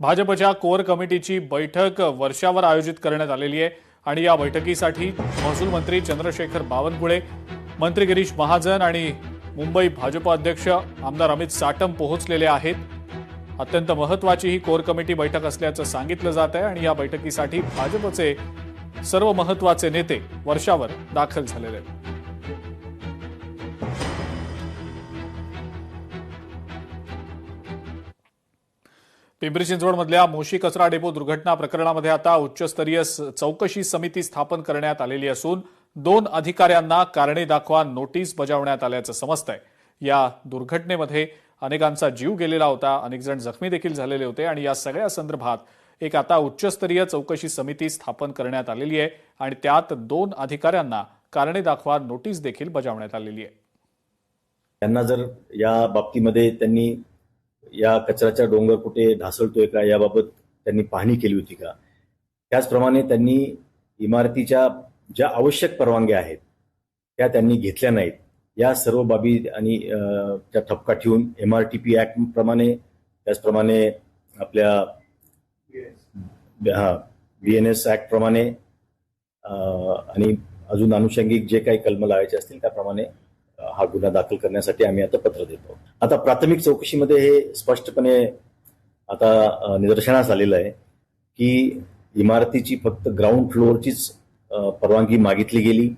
भाजपच्या कोर कमिटीची बैठक वर्षावर आयोजित करण्यात आलेली आहे आणि या बैठकीसाठी महसूल मंत्री चंद्रशेखर बावनकुळे, मंत्री गिरीश महाजन आणि मुंबई भाजप अध्यक्ष आमदार अमित साटम पोहोचलेले आहेत। अत्यंत महत्त्वाची ही कोर कमिटी बैठक असल्याचं सांगितलं जात आहे आणि या बैठकीसाठी भाजपचे सर्व महत्त्वाचे नेते वर्षावर दाखल झालेले आहेत। पिंपरी चिंचवडमधल्या मोशी कचरा डेपो दुर्घटना प्रकरणामध्ये आता उच्चस्तरीय चौकशी समिती स्थापन करण्यात आलेली असून 2 अधिकाऱ्यांना कारणे दाखवा नोटीस बजावण्यात आल्याचं समजतंय। या दुर्घटनेमध्ये अनेकांचा जीव गेलेला होता, अनेक जण जखमी देखील झालेले होते आणि या सगळ्या संदर्भात एक आता उच्चस्तरीय चौकशी समिती स्थापन करण्यात आलेली आहे आणि त्यात 2 अधिकाऱ्यांना कारणे दाखवा नोटीस देखील बजावण्यात आलेली आहे। त्यांना जर या बाबतीमध्ये त्यांनी या कचऱ्याचा डोंगर कुठे ढासळतोय का याबाबत त्यांनी पाहणी केली होती का, त्याचप्रमाणे त्यांनी इमारतीच्या ज्या आवश्यक परवानग्या आहेत त्या त्यांनी घेतल्या नाहीत, या सर्व बाबी आणि त्या ठपका ठेवून MRTP ऍक्ट प्रमाणे, त्याचप्रमाणे आपल्या BNS ऍक्ट प्रमाणे आणि अजून अनुषंगिक जे काही कलम लावायचे असतील त्याप्रमाणे हा गुन्हा दाखल करण्यासाठी आम्ही आता पत्र देतो। आता प्राथमिक चौकशीमध्ये हे स्पष्टपणे आता निदर्शनास आलेलं आहे की इमारतीची फक्त ग्राउंड फ्लोअरचीच परवानगी मागितली गेली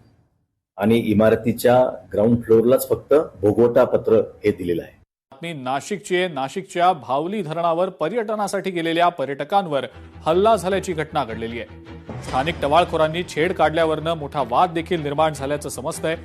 आणि इमारतीच्या ग्राउंड फ्लोअरलाच फक्त भोगवटा पत्र हे दिलेलं आहे। बातमी नाशिकची आहे। नाशिकच्या भावली धरणावर पर्यटनासाठी गेलेल्या पर्यटकांवर हल्ला झाल्याची घटना घडलेली आहे। स्थानिक टवाळखोरांनी छेड काढल्यावरनं मोठा वाद देखील निर्माण झाल्याचं समजतंय।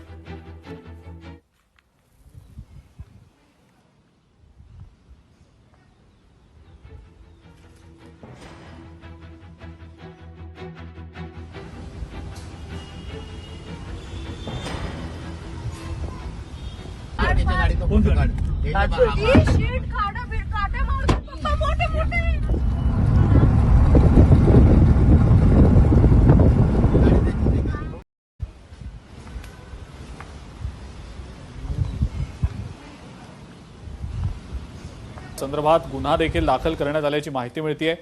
संदर्भात गुन्हा देखील दाखल करण्यात आल्याची माहिती मिळतेय।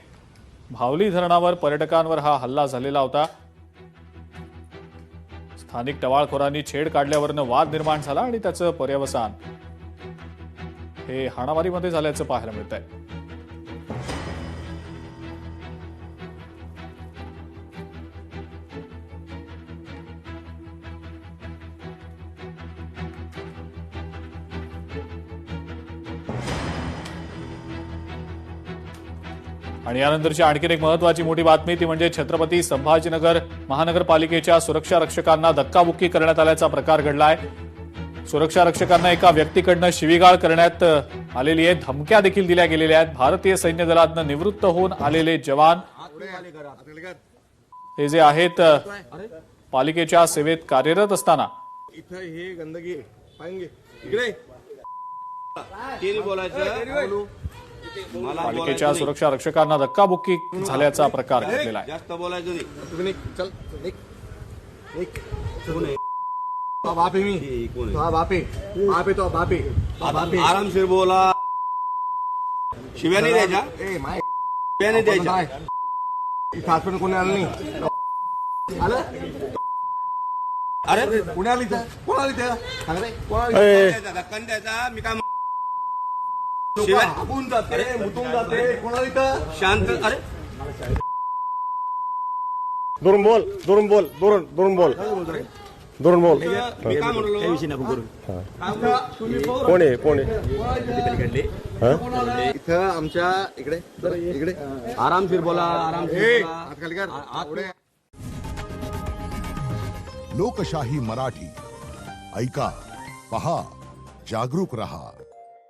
भावली धरणावर पर्यटकांवर हा हल्ला झालेला होता। स्थानिक टवाळखोरांनी छेड काढल्यावरनं वाद निर्माण झाला आणि त्याचं पर्यवसान हे हाणामारीमध्ये झाल्याचं पाहायला मिळतंय। आणि यानंतरची आणखीन एक महत्त्वाची मोठी बातमी ती म्हणजे छत्रपती संभाजीनगर महानगरपालिकेच्या सुरक्षा रक्षकांना धक्काबुक्की करण्यात आल्याचा प्रकार घडलाय। सुरक्षा रक्षकांना एका व्यक्तीकडनं शिवीगाळ करण्यात आलेली आहे, धमक्या देखील दिल्या गेलेल्या आहेत। भारतीय सैन्य दलातनं निवृत्त होऊन आलेले जवान हे जे आहेत पालिकेच्या सेवेत कार्यरत असताना हे गंदगी पाहिजे इकडे बोलायचं पालिकेच्या सुरक्षा रक्षकांना धक्काबुक्की झाल्याचा प्रकार घडलेला आहे। जास्त बोलायचं नाही, चल बाप आहे मी, बाप आहे तो बाप आहे, आरामशीर बोला, शिव्या नाही द्यायच्या, शिव्या नाही द्यायच्या। इथं आजपर्यंत कोणी आलं नाही, आलं अरे कोणी आली इथं, कोण आली त्या धक्का द्यायचा, मी काय आपण जाते मुतून जाते, कोणाला इथं शांत, अरे दुरून बोल, दुरून बोल, दुरून बोल, दुरून बोल। मी काय म्हणलो कोण आहे इथं आमच्या इकडे इकडे आरामशीर बोला, आरामशीर। लोकशाही मराठी ऐका, पहा, जागरूक रहा।